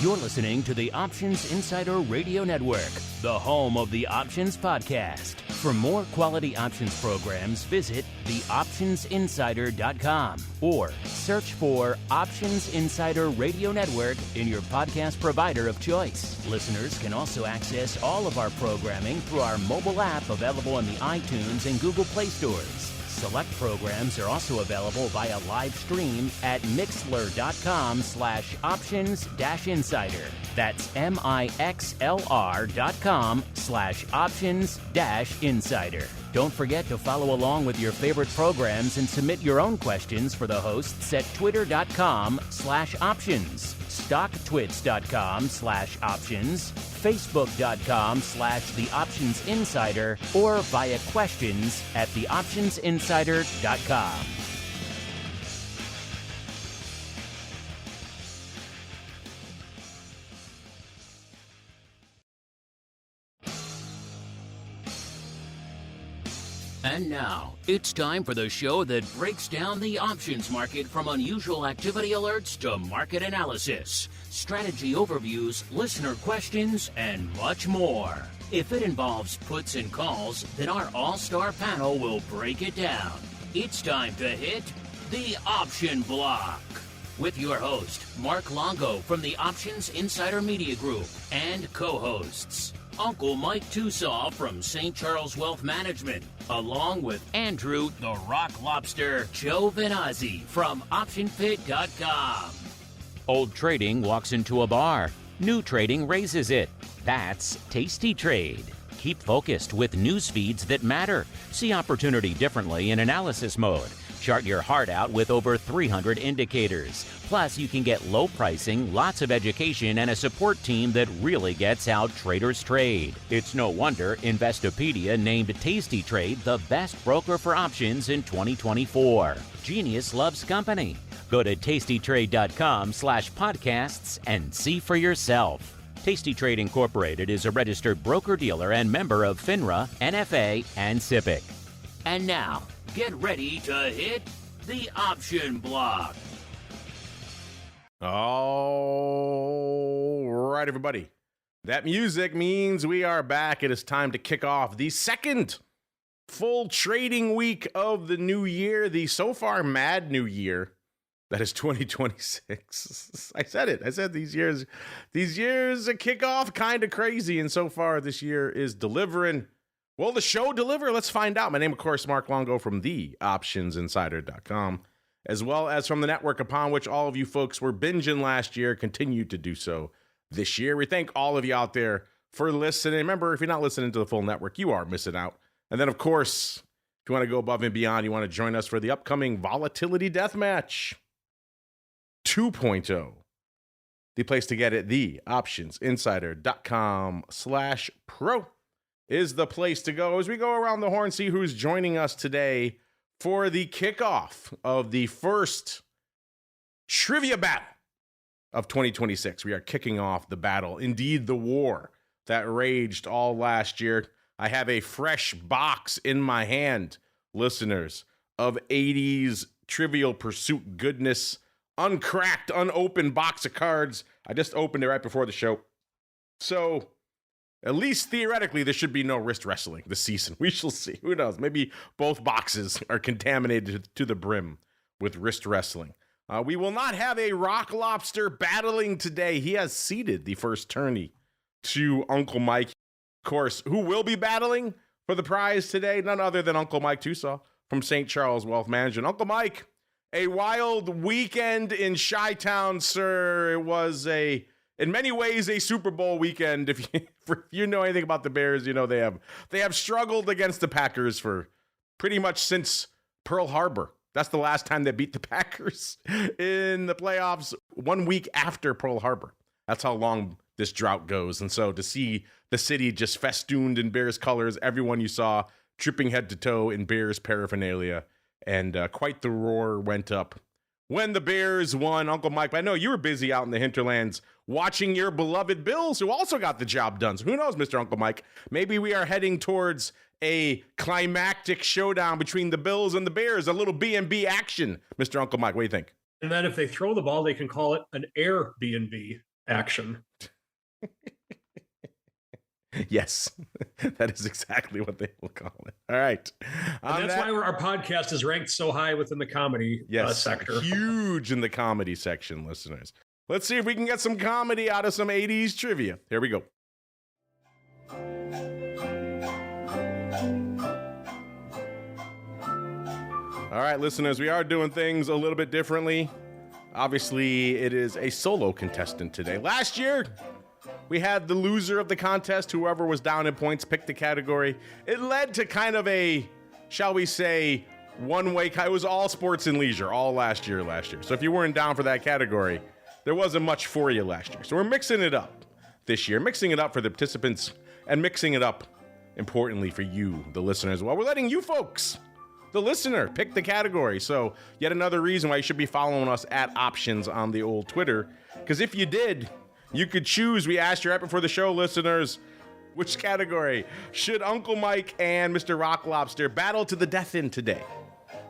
You're listening to the Options Insider Radio Network, the home of the Options Podcast. For more quality options programs, visit theoptionsinsider.com or search for Options Insider Radio Network in your podcast provider of choice. Listeners can also access all of our programming through our mobile app available in the iTunes and Google Play stores. Select programs are also available via live stream at mixlr.com/options-insider. That's mixlr.com/options-insider. Don't forget to follow along with your favorite programs and submit your own questions for the hosts at twitter.com/options, stocktwits.com/options, facebook.com/theoptionsinsider, or via questions at theoptionsinsider.com. And now, it's time for the show that breaks down the options market from unusual activity alerts to market analysis, strategy overviews, listener questions, and much more. If it involves puts and calls, then our all-star panel will break it down. It's time to hit the Option Block with your host, Mark Longo from the Options Insider Media Group, and co-hosts, Uncle Mike Tosaw from St. Charles Wealth Management, along with Andrew the Rock Lobster Giovinazzi from OptionFit.com. Old trading walks into a bar. New trading raises it. That's Tasty Trade. Keep focused with news feeds that matter. See opportunity differently in analysis mode. Chart your heart out with over 300 indicators. Plus, you can get low pricing, lots of education, and a support team that really gets how traders trade. It's no wonder Investopedia named Tasty Trade the best broker for options in 2024. Genius loves company. Go to tastytrade.com/podcasts and see for yourself. Tasty Trade Incorporated is a registered broker-dealer and member of FINRA, NFA, and SIPC. And now, get ready to hit the Option Block. All right, everybody. That music means we are back. It is time to kick off the second full trading week of the new year, the so far mad new year. That is 2026. I said it. I said these years kick off kind of crazy, and so far this year is delivering. Will the show deliver? Let's find out. My name, of course, Mark Longo from theoptionsinsider.com, as well as from the network upon which all of you folks were binging last year, continue to do so this year. We thank all of you out there for listening. Remember, if you're not listening to the full network, you are missing out. And then, of course, if you want to go above and beyond, you want to join us for the upcoming Volatility Deathmatch 2.0. The place to get it, theoptionsinsider.com/pro. is the place to go as we go around the horn, see who's joining us today for the kickoff of the first trivia battle of 2026. We are kicking off the battle, indeed the war that raged all last year. I have a fresh box in my hand, listeners, of 80s Trivial Pursuit goodness, uncracked, unopened box of cards. I just opened it right before the show. So, at least theoretically, there should be no wrist wrestling this season. We shall see. Who knows? Maybe both boxes are contaminated to the brim with wrist wrestling. We will not have a Rock Lobster battling today. He has ceded the first tourney to Uncle Mike. Of course, who will be battling for the prize today? None other than Uncle Mike Tosaw from St. Charles Wealth Management. Uncle Mike, a wild weekend in Chi-Town, sir. It was in many ways, a Super Bowl weekend. If you know anything about the Bears, you know they have struggled against the Packers for pretty much since Pearl Harbor. That's the last time they beat the Packers in the playoffs, 1 week after Pearl Harbor. That's how long this drought goes. And so to see the city just festooned in Bears colors, everyone you saw tripping head to toe in Bears paraphernalia, and quite the roar went up when the Bears won. Uncle Mike, I know you were busy out in the hinterlands watching your beloved Bills, who also got the job done. So who knows, Mr. Uncle Mike? Maybe we are heading towards a climactic showdown between the Bills and the Bears, a little B&B action. Mr. Uncle Mike, what do you think? And then if they throw the ball, they can call it an Airbnb. action. Yes, that is exactly what they will call it. All right. And that's why our podcast is ranked so high within the comedy sector. Huge in the comedy section, listeners. Let's see if we can get some comedy out of some 80s trivia. Here we go. All right, listeners, we are doing things a little bit differently. Obviously, it is a solo contestant today. Last year, we had the loser of the contest, whoever was down in points, picked the category. It led to kind of a, shall we say, one-way. It was all sports and leisure, all last year. So if you weren't down for that category, there wasn't much for you last year. So we're mixing it up this year, mixing it up for the participants and mixing it up, importantly, for you, the listeners. Well, we're letting you folks, the listener, pick the category. So yet another reason why you should be following us at Options on the old Twitter. Because if you did, you could choose. We asked you right before the show, listeners, which category should Uncle Mike and Mr. Rock Lobster battle to the death in today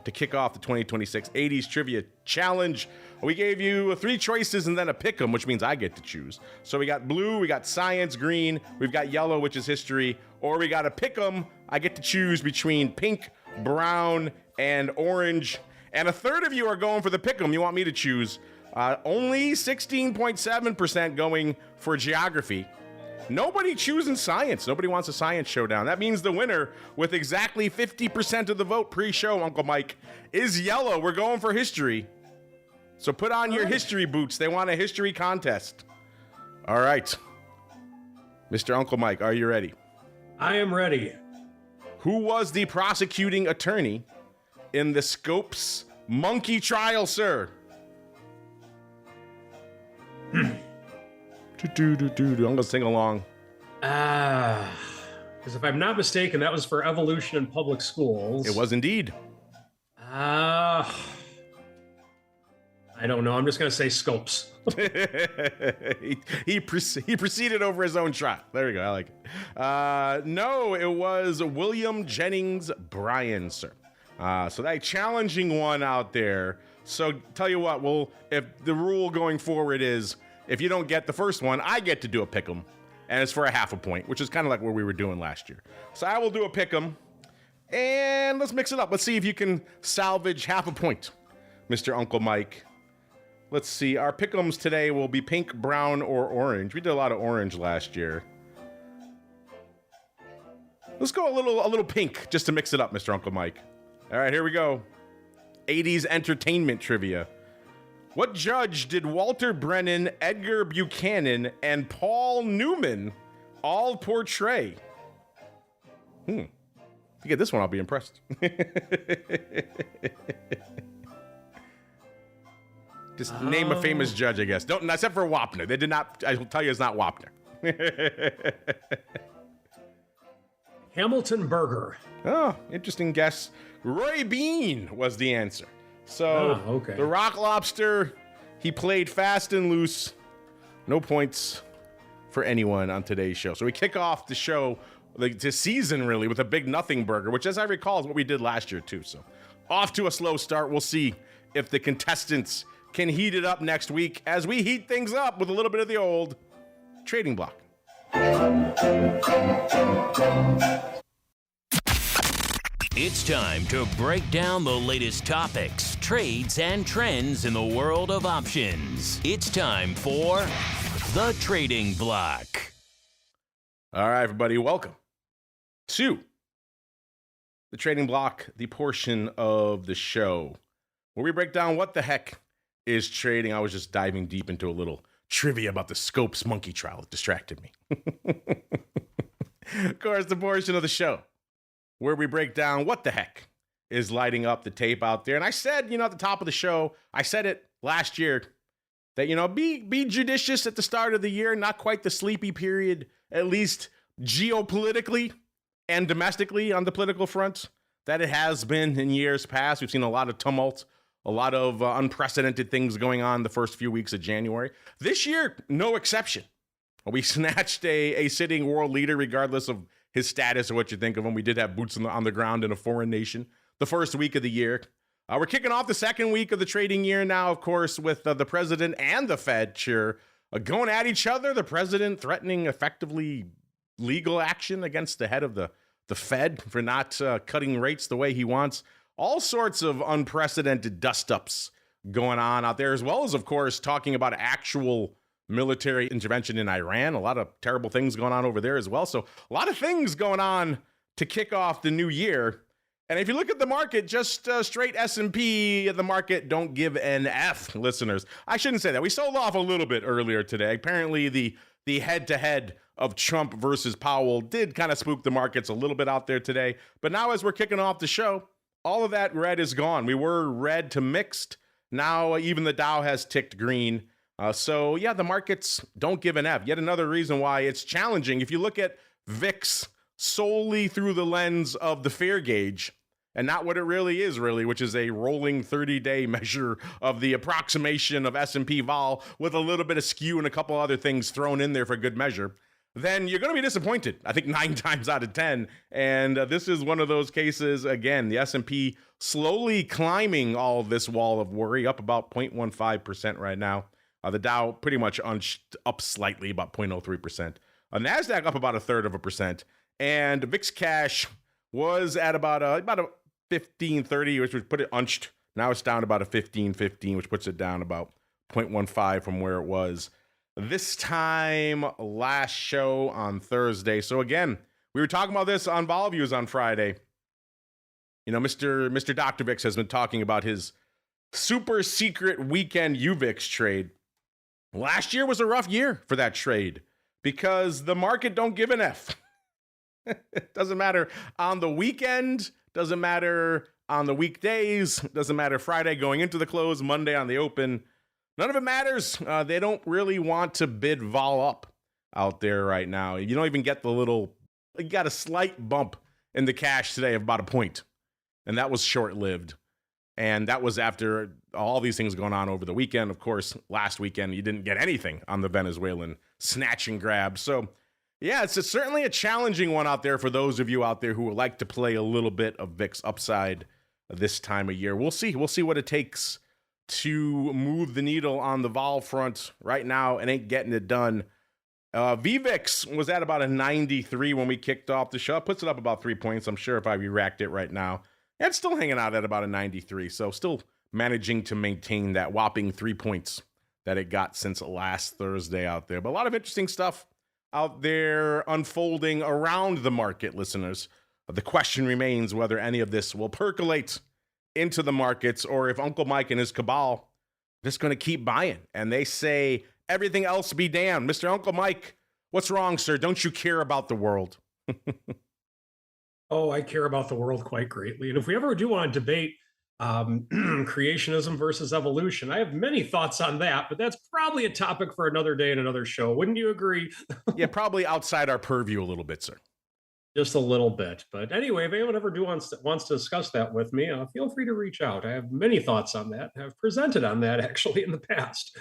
to kick off the 2026 80s Trivia Challenge. We gave you 3 choices and then a pick 'em, which means I get to choose. So we got blue, we got science, green, we've got yellow, which is history, or we got a pick 'em. I get to choose between pink, brown, and orange. And a third of you are going for the pick 'em. You want me to choose. Only 16.7% going for geography. Nobody choosing science. Nobody wants a science showdown. That means the winner, with exactly 50% of the vote pre-show, Uncle Mike, is yellow. We're going for history. So put on your history boots. They want a history contest. All right. Mr. Uncle Mike, are you ready? I am ready. Who was the prosecuting attorney in the Scopes monkey trial, sir? I'm gonna sing along. Because if I'm not mistaken, that was for evolution in public schools. It was indeed. I don't know. I'm just gonna say Scopes. he proceeded over his own trial. There we go. I like it. No, it was William Jennings Bryan, sir. So that challenging one out there. So tell you what, if the rule going forward is, if you don't get the first one, I get to do a pick'em, and it's for a half a point, which is kind of like what we were doing last year. So I will do a pick'em, and let's mix it up. Let's see if you can salvage half a point, Mr. Uncle Mike. Let's see. Our pick'ems today will be pink, brown, or orange. We did a lot of orange last year. Let's go a little pink just to mix it up, Mr. Uncle Mike. All right, here we go. 80s entertainment trivia. What judge did Walter Brennan, Edgar Buchanan, and Paul Newman all portray? If you get this one, I'll be impressed. Just name a famous judge, I guess. Don't, except for Wapner. They did not, I will tell you it's not Wapner. Hamilton Berger. Oh, interesting guess. Roy Bean was the answer. So, okay. The Rock Lobster, he played fast and loose. No points for anyone on today's show. So we kick off the show, the season really, with a big nothing burger, which as I recall is what we did last year too. So off to a slow start. We'll see if the contestants can heat it up next week as we heat things up with a little bit of the old trading block. It's time to break down the latest topics, trades, and trends in the world of options. It's time for the Trading Block. All right, everybody, welcome to the Trading Block, the portion of the show where we break down what the heck is trading. I was just diving deep into a little trivia about the Scopes monkey trial. It distracted me. Of course, the portion of the show where we break down what the heck is lighting up the tape out there. And I said, at the top of the show, I said it last year, that, be judicious at the start of the year, not quite the sleepy period, at least geopolitically and domestically on the political front, that it has been in years past. We've seen a lot of tumult, a lot of unprecedented things going on the first few weeks of January. This year, no exception. We snatched a sitting world leader, regardless of his status or what you think of him. We did have boots on the ground in a foreign nation the first week of the year. We're kicking off the second week of the trading year now, of course, with the president and the Fed chair going at each other. The president threatening effectively legal action against the head of the Fed for not cutting rates the way he wants. All sorts of unprecedented dust-ups going on out there, as well as, of course, talking about actual military intervention in Iran. A lot of terrible things going on over there as well. So a lot of things going on to kick off the new year. And if you look at the market, just straight S&P, the market don't give an F, listeners. I shouldn't say that. We sold off a little bit earlier today. Apparently, the head-to-head of Trump versus Powell did kind of spook the markets a little bit out there today. But now as we're kicking off the show, all of that red is gone. We were red to mixed. Now even the Dow has ticked green. So yeah, the markets don't give an F. Yet another reason why it's challenging. If you look at VIX solely through the lens of the fear gauge, and not what it really is, which is a rolling 30-day measure of the approximation of S&P vol with a little bit of skew and a couple other things thrown in there for good measure, then you're going to be disappointed, I think 9 times out of 10. And this is one of those cases, again, the S&P slowly climbing all this wall of worry, up about 0.15% right now. The Dow pretty much up slightly, about 0.03%. NASDAQ up about 1/3%. And VIX cash was at about a 15.30, which would put it unched. Now it's down about a 15.15, which puts it down about 0.15 from where it was this time last show on Thursday. So again, we were talking about this on Vol Views on Friday. You know, Mr. Dr. VIX has been talking about his super secret weekend UVIX trade. Last year was a rough year for that trade because the market don't give an F. It doesn't matter on the weekend, doesn't matter on the weekdays, doesn't matter Friday going into the close, Monday on the open. None of it matters. They don't really want to bid vol up out there right now. You don't even get you got a slight bump in the cash today of about a point. And that was short-lived. And that was after all these things going on over the weekend. Of course, last weekend, you didn't get anything on the Venezuelan snatch and grab. So yeah, it's certainly a challenging one out there for those of you out there who would like to play a little bit of VIX upside this time of year. We'll see. We'll see what it takes to move the needle on the vol front. Right now, it ain't getting it done. VVIX was at about a 93 when we kicked off the show. It puts it up about 3 points. I'm sure if I re-racked it right now. It's still hanging out at about a 93. So still managing to maintain that whopping 3 points that it got since last Thursday out there. But a lot of interesting stuff out there unfolding around the market, listeners. The question remains whether any of this will percolate into the markets or if Uncle Mike and his cabal are just going to keep buying. And they say, everything else be damned. Mr. Uncle Mike, what's wrong, sir? Don't you care about the world? Oh, I care about the world quite greatly. And if we ever do want to debate creationism versus evolution, I have many thoughts on that, but that's probably a topic for another day and another show. Wouldn't you agree? Yeah, probably outside our purview a little bit, sir. Just a little bit. But anyway, if anyone ever wants to discuss that with me, feel free to reach out. I have many thoughts on that. I've presented on that actually in the past.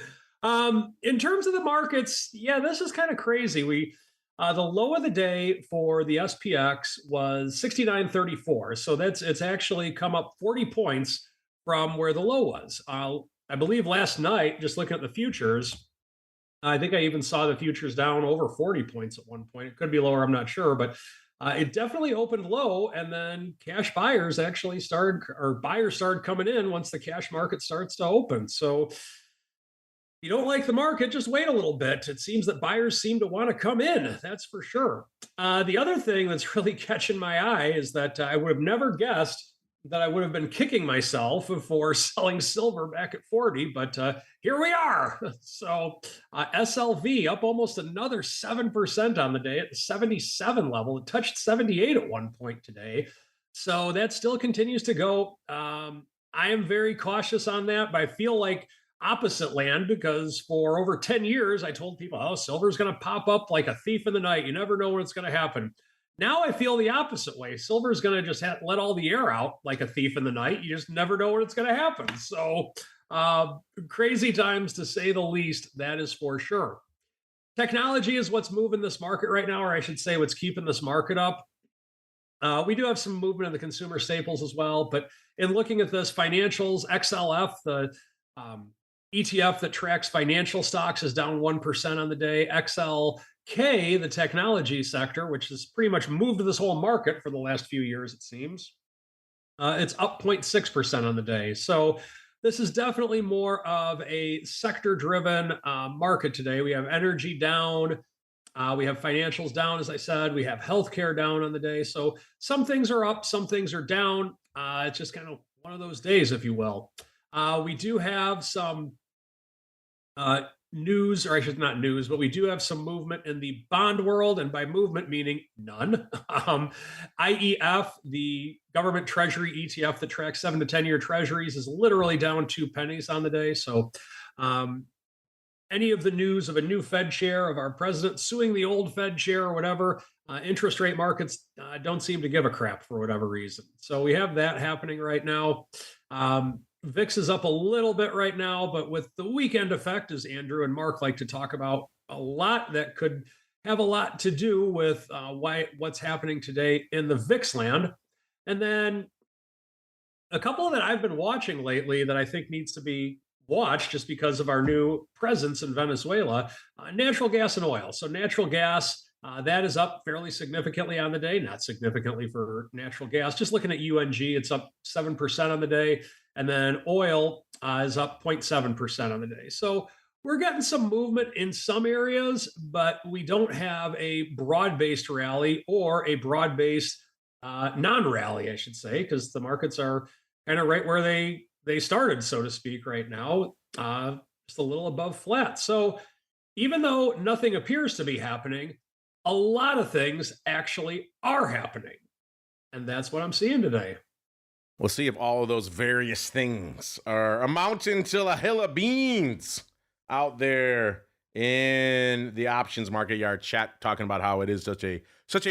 In terms of the markets, yeah, this is kind of crazy. The low of the day for the SPX was 69.34. So it's actually come up 40 points from where the low was. I believe last night, just looking at the futures, I think I even saw the futures down over 40 points at one point. It could be lower, I'm not sure, but it definitely opened low, and then buyers started coming in once the cash market starts to open. So if you don't like the market, just wait a little bit. It seems that buyers seem to want to come in, that's for sure. The other thing that's really catching my eye is that I would have never guessed that I would have been kicking myself for selling silver back at 40, but here we are. So SLV up almost another 7% on the day at the 77 level. It touched 78 at one point today. So that still continues to go. I am very cautious on that, but I feel like opposite land because for over 10 years, I told people, oh, silver's going to pop up like a thief in the night. You never know when it's going to happen. Now I feel the opposite way. Silver's going to just let all the air out like a thief in the night. You just never know when it's going to happen. So crazy times to say the least, that is for sure. Technology is what's moving this market right now, or I should say what's keeping this market up. We do have some movement in the consumer staples as well, but in looking at this, financials, XLF, the ETF that tracks financial stocks is down 1% on the day. XLK, the technology sector, which has pretty much moved this whole market for the last few years, it seems, it's up 0.6% on the day. So this is definitely more of a sector-driven market today. We have energy down. We have financials down, as I said. We have healthcare down on the day. So some things are up, some things are down. It's just kind of one of those days, if you will. We do have some news, or I should not news, but we do have some movement in the bond world, and by movement meaning none. IEF, the government treasury ETF that tracks 7 to 10 year treasuries, is literally down 2 pennies on the day. So any of the news of a new Fed chair, of our president suing the old Fed chair or whatever, interest rate markets don't seem to give a crap for whatever reason. So we have that happening right now. VIX is up a little bit right now, but with the weekend effect, as Andrew and Mark like to talk about a lot, that could have a lot to do with what's happening today in the VIX land. And then a couple that I've been watching lately that I think needs to be watched just because of our new presence in Venezuela, natural gas and oil. So natural gas, that is up fairly significantly on the day, not significantly for natural gas. Just looking at UNG, it's up 7% on the day. And then oil is up 0.7% on the day. So we're getting some movement in some areas, but we don't have a broad-based rally or a broad-based non-rally, I should say, because the markets are kind of right where they started, so to speak, right now, just a little above flat. So even though nothing appears to be happening, a lot of things actually are happening. And that's what I'm seeing today. We'll see if all of those various things are amounting to a hill of beans out there in the options market yard. Chat talking about how it is such a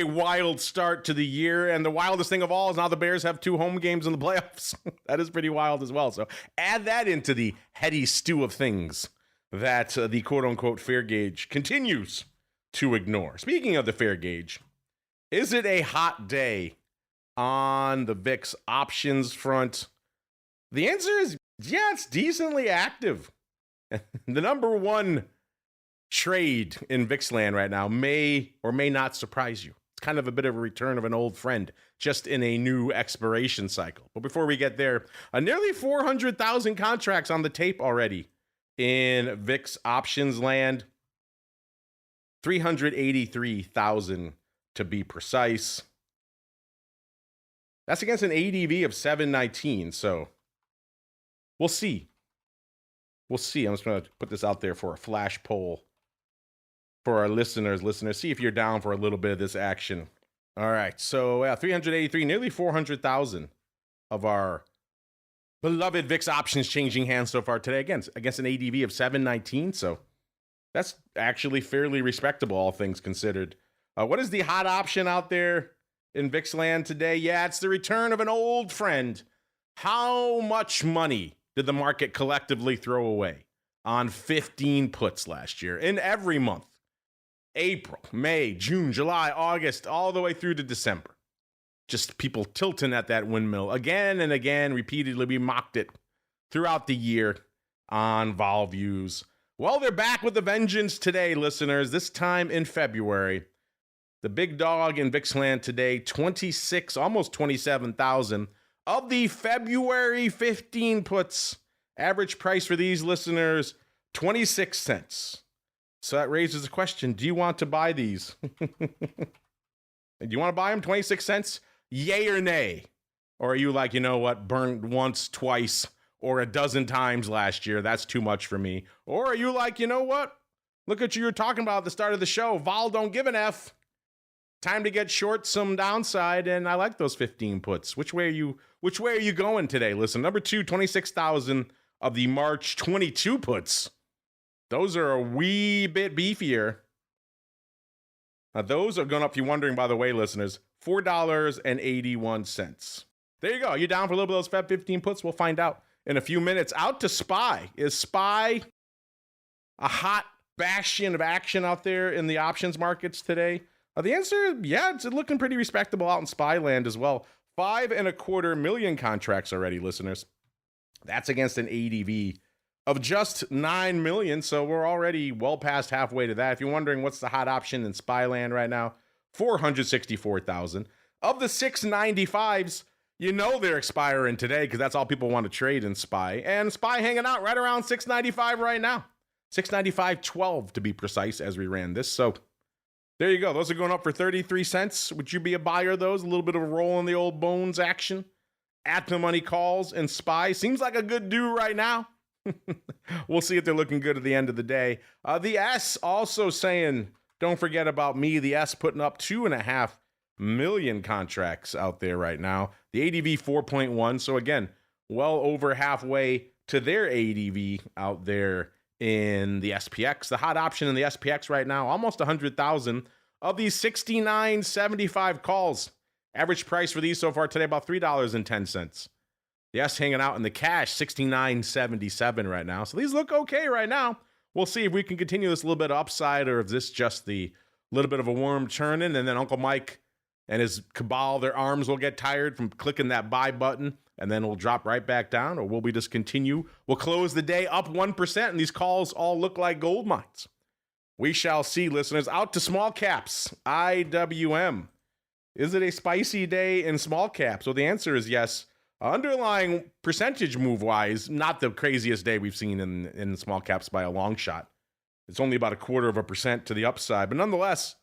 wild start to the year, and the wildest thing of all is now the Bears have 2 home games in the playoffs. That is pretty wild as well. So add that into the heady stew of things that the quote-unquote fair gauge continues to ignore. Speaking of the fair gauge, is it a hot day on the VIX options front? The answer is, yeah, it's decently active. The number one trade in VIX land right now may or may not surprise you. It's kind of a bit of a return of an old friend, just in a new expiration cycle. But before we get there, nearly 400,000 contracts on the tape already in VIX options land. 383,000 to be precise. That's against an ADV of 719, so we'll see. We'll see. I'm just going to put this out there for a flash poll for our listeners. See if you're down for a little bit of this action. All right, so 383, nearly 400,000 of our beloved VIX options changing hands so far today, against an ADV of 719, so that's actually fairly respectable, all things considered. What is the hot option out there in VIX land today? Yeah, it's the return of an old friend. How much money did the market collectively throw away on 15 puts last year in every month? April, May, June, July, August, all the way through to December. Just people tilting at that windmill again and again, repeatedly. We mocked it throughout the year on vol views. Well, they're back with a vengeance today, listeners, this time in February. The big dog in VIX land today, 26, almost 27,000 of the February 15 puts. Average price for these, listeners, 26 cents. So that raises the question, do you want to buy these? Do you want to buy them 26 cents? Yay or nay? Or are you like, you know what, burned once, twice, or a dozen times last year? That's too much for me. Or are you like, you know what? Look at you were talking about at the start of the show. Vol don't give an F. Time to get short some downside, and I like those 15 puts. Which way are you going today? Listen, number 2, 26,000 of the March 22 puts. Those are a wee bit beefier. Now, those are going up, if you're wondering, by the way, listeners, $4.81. There you go. You down for a little bit of those Feb 15 puts? We'll find out in a few minutes. Out to SPY. Is SPY a hot bastion of action out there in the options markets today? The answer, yeah, it's looking pretty respectable out in SPY land as well. 5.25 million contracts already, listeners. That's against an ADV of just 9 million. So we're already well past halfway to that. If you're wondering what's the hot option in SPY land right now, 464,000. Of the 695s, you know they're expiring today because that's all people want to trade in SPY. And SPY hanging out right around 695 right now. 695.12 to be precise as we ran this. So there you go. Those are going up for 33 cents. Would you be a buyer of those? A little bit of a roll in the old bones action. At the money calls and SPY. Seems like a good do right now. We'll see if they're looking good at the end of the day. The S also saying, don't forget about me. The S putting up 2.5 million contracts out there right now. The ADV 4.1. So again, well over halfway to their ADV out there in the SPX. The hot option in the SPX right now, almost 100,000 of these 69.75 calls. Average price for these so far today, about $3.10. The S hanging out in the cash, 69.77 right now. So these look okay right now. We'll see if we can continue this a little bit of upside or if this just the little bit of a worm churning, and then Uncle Mike and his cabal, their arms will get tired from clicking that buy button, and then we'll drop right back down, or will we just continue? We'll close the day up 1%, and these calls all look like gold mines. We shall see, listeners. Out to small caps, IWM. Is it a spicy day in small caps? Well, the answer is yes. Underlying percentage move-wise, not the craziest day we've seen in small caps by a long shot. It's only about 0.25% to the upside, but nonetheless,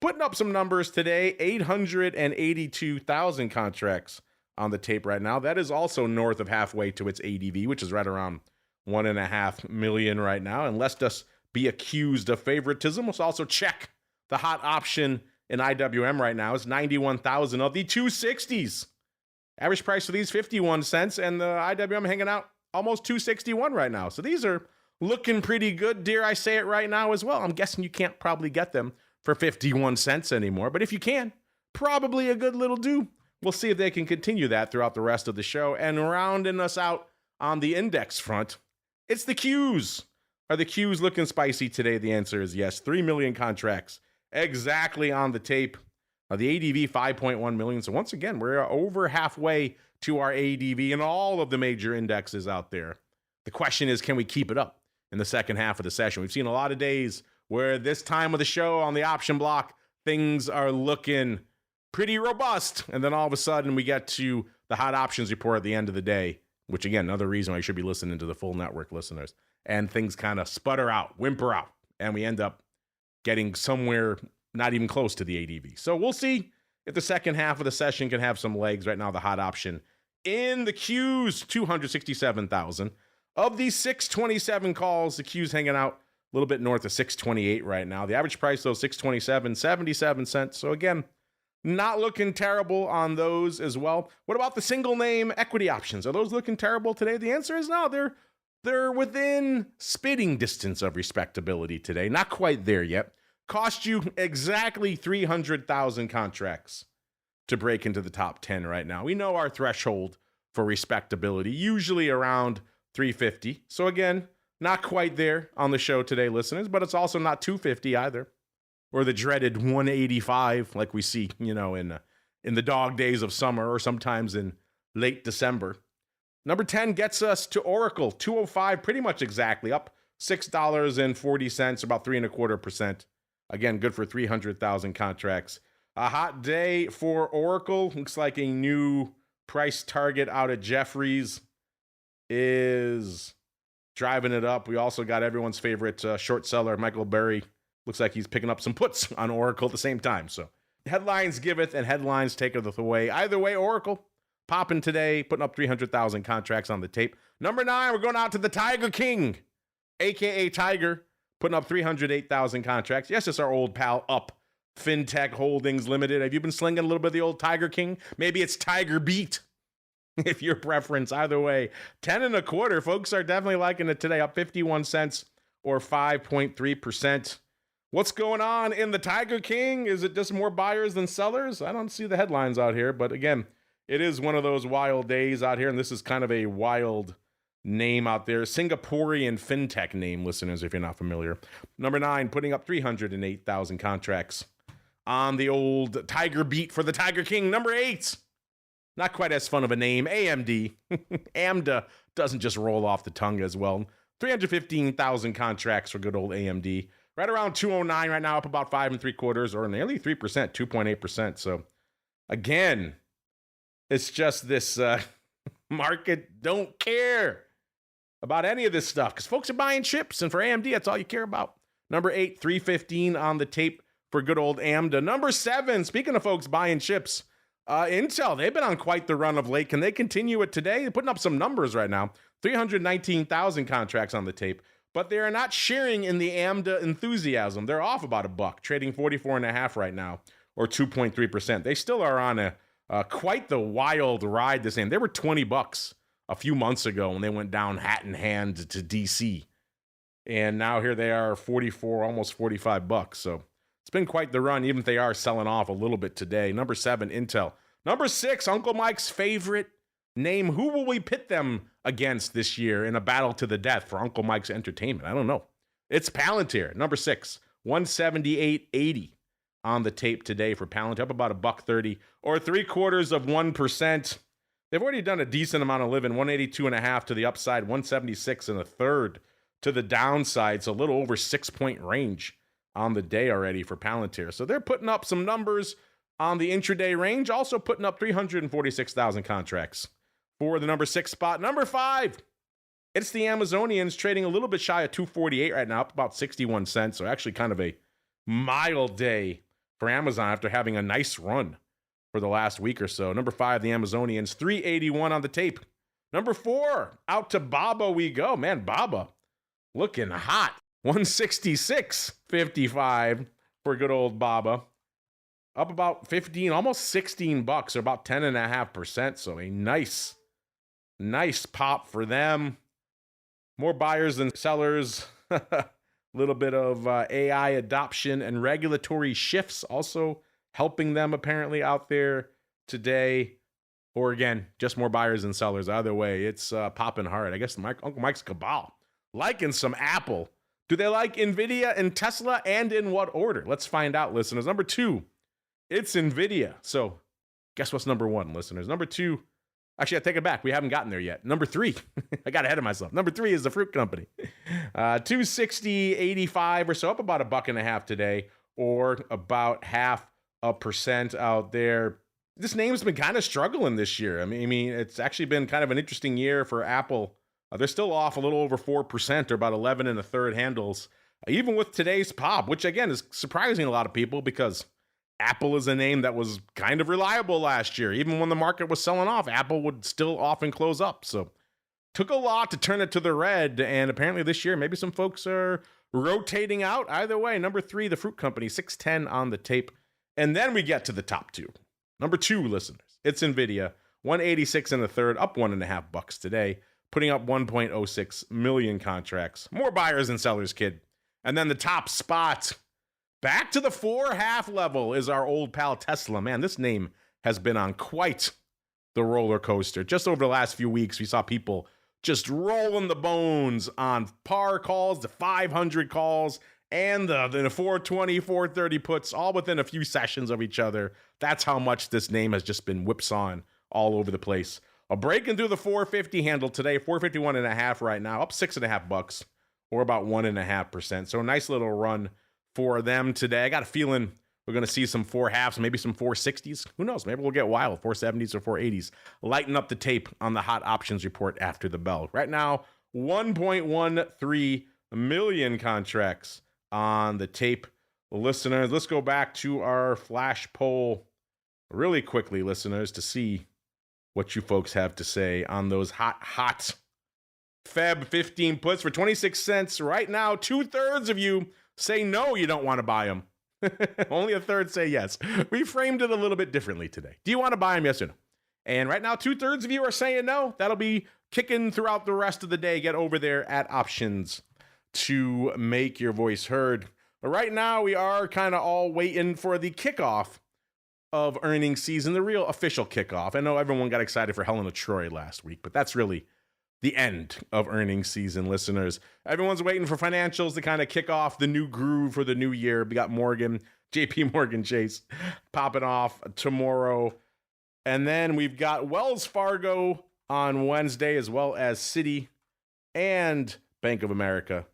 putting up some numbers today, 882,000 contracts on the tape right now. That is also north of halfway to its ADV, which is right around 1.5 million right now. And lest us be accused of favoritism, let's also check the hot option in IWM right now is 91,000 of the 260s. Average price for these 51 cents, and the IWM hanging out almost 261 right now. So these are looking pretty good, dare I say it right now as well. I'm guessing you can't probably get them for 51 cents anymore, but if you can, probably a good little do. We'll see if they can continue that throughout the rest of the show. And rounding us out on the index front, it's the Qs. Are the Qs looking spicy today? The answer is yes. 3 million contracts exactly on the tape. The ADV 5.1 million. So once again, we're over halfway to our ADV in all of the major indexes out there. The question is, can we keep it up in the second half of the session? We've seen a lot of days where this time of the show on the option block, things are looking pretty robust. And then all of a sudden we get to the hot options report at the end of the day, which again, another reason why you should be listening to the full network, listeners. And things kind of sputter out, whimper out, and we end up getting somewhere not even close to the ADV. So we'll see if the second half of the session can have some legs. Right now, the hot option in the Qs, 267,000. Of these 627 calls, the Qs hanging out a little bit north of 628 right now. The average price, though, 627, 77 cents. So again, not looking terrible on those as well. What about the single name equity options? Are those looking terrible today? The answer is no. They're within spitting distance of respectability today. Not quite there yet. Cost you exactly 300,000 contracts to break into the top 10 right now. We know our threshold for respectability, usually around 350. So again, not quite there on the show today, listeners, but it's also not 250 either, or the dreaded 185 like we see, in the dog days of summer or sometimes in late December. Number 10 gets us to Oracle, 205, pretty much exactly, up $6.40, about 3.25%. Again, good for 300,000 contracts. A hot day for Oracle. Looks like a new price target out at Jefferies is driving it up. We also got everyone's favorite short seller, Michael Burry. Looks like he's picking up some puts on Oracle at the same time. So headlines giveth and headlines taketh away. Either way, Oracle popping today, putting up 300,000 contracts on the tape. Number 9, we're going out to the Tiger King, a.k.a. Tiger, putting up 308,000 contracts. Yes, it's our old pal Up FinTech Holdings Limited. Have you been slinging a little bit of the old Tiger King? Maybe it's Tiger Beat, if your preference. Either way, 10.25. Folks are definitely liking it today, up 51 cents or 5.3%. What's going on in the Tiger King? Is it just more buyers than sellers? I don't see the headlines out here, but again, it is one of those wild days out here, and this is kind of a wild name out there. Singaporean fintech name, listeners, if you're not familiar. Number 9, putting up 308,000 contracts on the old Tiger Beat for the Tiger King. Number 8, not quite as fun of a name, AMD. AMDA doesn't just roll off the tongue as well. 315,000 contracts for good old AMD. Right around 209 right now, up about 5 3/4 or nearly 3%, 2.8%. So again, it's just this market don't care about any of this stuff because folks are buying chips, and for AMD, that's all you care about. Number 8, 315 on the tape for good old AMD. Number 7, speaking of folks buying chips, Intel, they've been on quite the run of late. Can they continue it today? They're putting up some numbers right now. 319,000 contracts on the tape, but they are not sharing in the AMD enthusiasm. They're off about $1, trading 44.5 right now, or 2.3%. They still are on a quite the wild ride this game. They were $20 a few months ago when they went down hat in hand to DC. And now here they are, 44, almost $45. So it's been quite the run, even if they are selling off a little bit today. Number 7, Intel. Number 6, Uncle Mike's favorite name. Who will we pit them against this year in a battle to the death for Uncle Mike's entertainment? I don't know. It's Palantir. Number 6, 178.80 on the tape today for Palantir, up about $1.30 or 0.75%. They've already done a decent amount of living, 182.5 to the upside, 176 1/3 to the downside. So a little over 6-point range on the day already for Palantir. So they're putting up some numbers on the intraday range, also putting up 346,000 contracts for the number 6 spot. Number 5, it's the Amazonians, trading a little bit shy of 248 right now, up about 61 cents. So actually kind of a mild day for Amazon after having a nice run for the last week or so. Number 5, the Amazonians, 381 on the tape. Number 4, out to Baba we go. Man, Baba looking hot. 166.55 for good old Baba. Up about 15, almost $16, or about 10.5%. So a nice pop for them. More buyers than sellers. A little bit of AI adoption and regulatory shifts also helping them apparently out there today. Or again, just more buyers than sellers. Either way, it's popping hard. I guess Uncle Mike's cabal liking some Apple. Do they like Nvidia and Tesla, and in what order? Let's find out, listeners. Number 2, it's Nvidia. So guess what's number 1, listeners? Number 2, actually, I take it back. We haven't gotten there yet. Number 3, I got ahead of myself. Number 3 is the fruit company. 260.85 or so, up about $1.50 today, or about 0.5% out there. This name's been kind of struggling this year. I mean, it's actually been kind of an interesting year for Apple. They're still off a little over 4%, or about 11 1/3 handles, even with today's pop, which again is surprising a lot of people because Apple is a name that was kind of reliable last year. Even when the market was selling off, Apple would still often close up. So took a lot to turn it to the red, and apparently this year maybe some folks are rotating out. Either way, number 3, the fruit company, 610 on the tape. And then we get to the top 2. Number 2, listeners, it's Nvidia, 186 1/3, up $1.50 today, putting up 1.06 million contracts. More buyers than sellers, kid. And then the top spot, back to the 4.5 level, is our old pal Tesla. Man, this name has been on quite the roller coaster. Just over the last few weeks, we saw people just rolling the bones on par calls, the 500 calls, and the 420, 430 puts, all within a few sessions of each other. That's how much this name has just been whipsawing all over the place. Breaking through the 450 handle today, 451.5 right now, up $6.50, or about 1.5%. So a nice little run for them today. I got a feeling we're going to see some 4.5s, maybe some 460s. Who knows? Maybe we'll get wild, 470s or 480s. Lighten up the tape on the hot options report after the bell. Right now, 1.13 million contracts on the tape. Listeners, let's go back to our flash poll really quickly, listeners, to see what you folks have to say on those hot Feb 15 puts for 26 cents. Right now, 2/3 of you say no, you don't want to buy them. Only 1/3 say yes. We framed it a little bit differently today. Do you want to buy them, yes or no? And right now, 2/3 of you are saying no. That'll be kicking throughout the rest of the day. Get over there at options to make your voice heard. But right now, we are kind of all waiting for the kickoff of earnings season, the real official kickoff. I know everyone got excited for Helen of Troy last week, but that's really the end of earnings season, listeners. Everyone's waiting for financials to kind of kick off the new groove for the new year. We got Morgan, JP Morgan Chase popping off tomorrow. And then we've got Wells Fargo on Wednesday, as well as Citi and Bank of America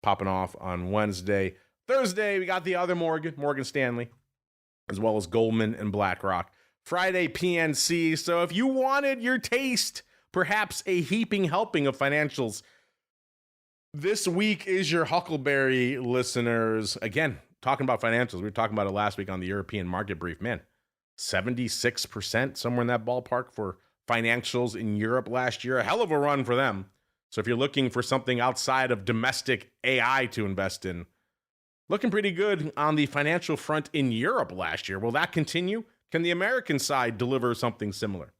popping off on Wednesday. Thursday, we got the other Morgan Stanley, as well as Goldman and BlackRock. Friday, PNC. So if you wanted your taste, perhaps a heaping helping of financials, this week is your Huckleberry, listeners. Again, talking about financials. We were talking about it last week on the European Market Brief. Man, 76%, somewhere in that ballpark for financials in Europe last year. A hell of a run for them. So if you're looking for something outside of domestic AI to invest in, looking pretty good on the financial front in Europe last year. Will that continue? Can the American side deliver something similar?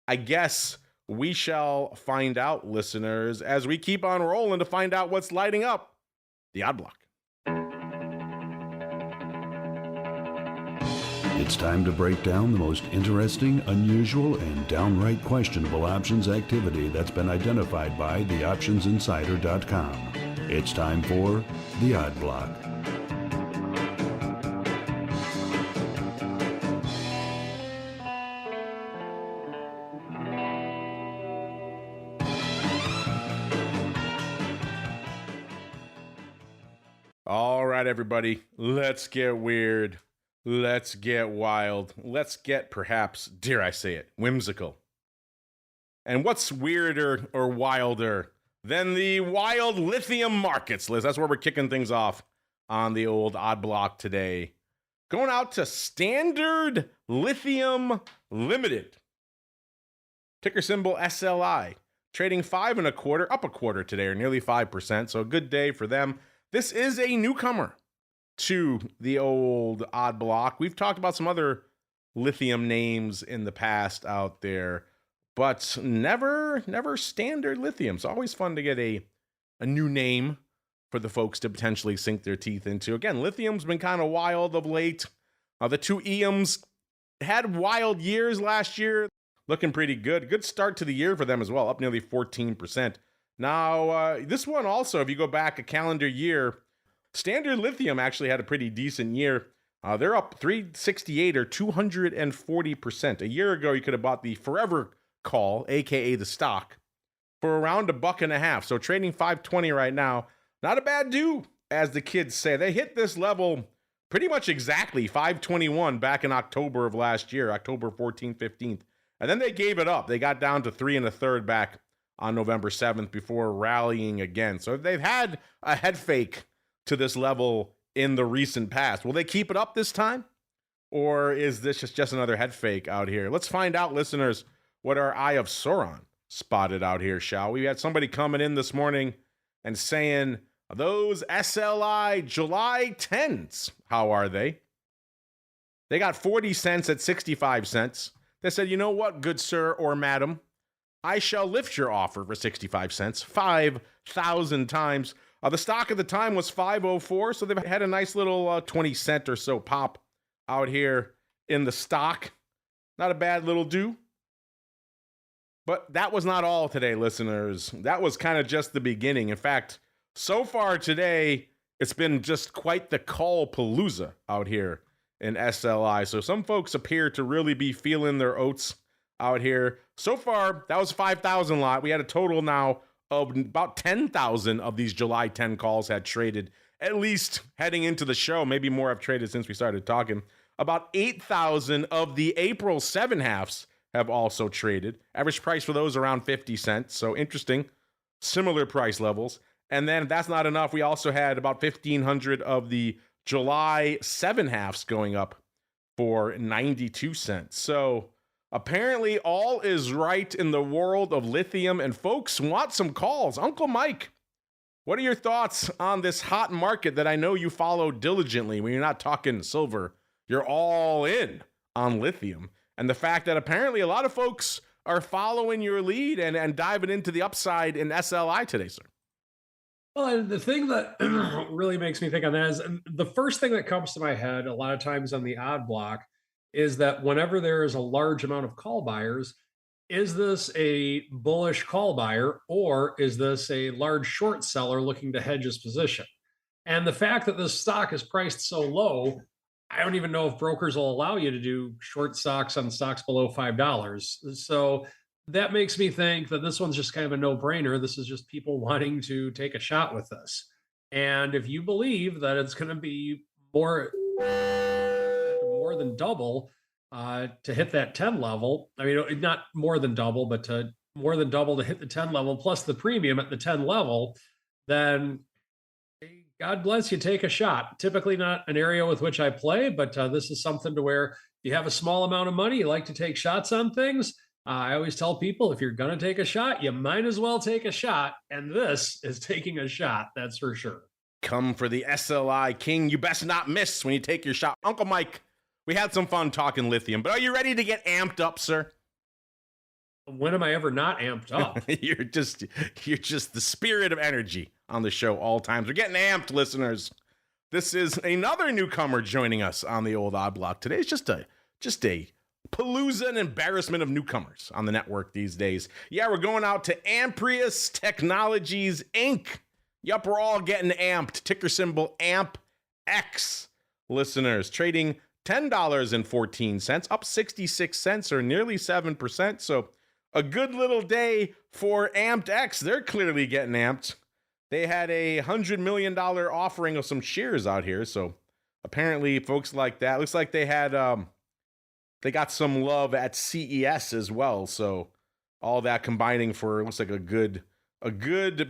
I guess we shall find out, listeners, as we keep on rolling to find out what's lighting up the odd block. It's time to break down the most interesting, unusual, and downright questionable options activity that's been identified by theoptionsinsider.com. It's time for the odd block. All right, everybody, let's get weird. Let's get wild. Let's get, perhaps, dare I say it, whimsical. And what's weirder or wilder than the wild lithium markets, Liz? That's where we're kicking things off on the old odd block today. Going out to Standard Lithium Limited. Ticker symbol SLI. Trading 5 1/4, up a quarter today, or nearly 5%. So a good day for them. This is a newcomer to the old odd block. We've talked about some other lithium names in the past out there, but never Standard Lithium. It's always fun to get a new name for the folks to potentially sink their teeth into. Again, lithium's been kind of wild of late. The two EMs had wild years last year, looking pretty good. Good start to the year for them as well, up nearly 14%. Now, this one also, if you go back a calendar year, Standard Lithium actually had a pretty decent year. They're up 368 or 240%. A year ago, you could have bought the Forever Call, aka the stock, for around $1.50. So trading 520 right now, not a bad do, as the kids say. They hit this level pretty much exactly 521 back in October of last year, October 14th, 15th. And then they gave it up. They got down to 3 1/3 back on November 7th before rallying again. So they've had a head fake to this level in the recent past. Will they keep it up this time? Or is this just another head fake out here? Let's find out, listeners, what our Eye of Sauron spotted out here, shall we? We had somebody coming in this morning and saying, those SLI July 10s, how are they? They got 40 cents at 65 cents. They said, you know what, good sir or madam, I shall lift your offer for 65 cents 5,000 times. The stock at the time was 504, so they've had a nice little 20 cent or so pop out here in the stock. Not a bad little do. But that was not all today, listeners. That was kind of just the beginning. In fact, so far today, it's been just quite the call palooza out here in SLI. So some folks appear to really be feeling their oats out here. So far, that was 5,000 lot. We had a total now of about 10,000 of these July 10 calls had traded, at least heading into the show. Maybe more have traded since we started talking. About 8,000 of the April 7/2s have also traded. Average price for those around 50 cents. So interesting, similar price levels. And then if that's not enough, we also had about 1,500 of the July 7/2s going up for 92 cents. So apparently all is right in the world of lithium, and folks want some calls. Uncle Mike, what are your thoughts on this hot market that I know you follow diligently when you're not talking silver? You're all in on lithium. And the fact that apparently a lot of folks are following your lead and diving into the upside in SLI today, sir. Well, and the thing that really makes me think on that is the first thing that comes to my head a lot of times on the odd block is that whenever there is a large amount of call buyers, is this a bullish call buyer or is this a large short seller looking to hedge his position? And the fact that this stock is priced so low, I don't even know if brokers will allow you to do short stocks on stocks below $5. So that makes me think that this one's just kind of a no-brainer. This is just people wanting to take a shot with this. And if you believe that it's going to be more than double to hit that 10 level, I mean, not more than double, but to more than double to hit the 10 level plus the premium at the 10 level, then God bless you, take a shot. Typically not an area with which I play, but this is something to where if you have a small amount of money, you like to take shots on things. I always tell people, if you're going to take a shot, you might as well take a shot. And this is taking a shot, that's for sure. Come for the SLI King. You best not miss when you take your shot. Uncle Mike, we had some fun talking lithium, but are you ready to get amped up, sir? When am I ever not amped up? you're just the spirit of energy on the show all times. We're getting amped, listeners. This is another newcomer joining us on the old Odd Block today. It's just a palooza and embarrassment of newcomers on the network these days. Yeah, we're going out to Amprius Technologies Inc. Yup, we're all getting amped. Ticker symbol AMPX. Listeners, trading $10.14, up 66 cents or nearly 7%. So a good little day for AMPX. They're clearly getting amped. They had a $100 million offering of some shares out here. So apparently folks like that, looks like they had, they got some love at CES as well. So all that combining for, looks like a good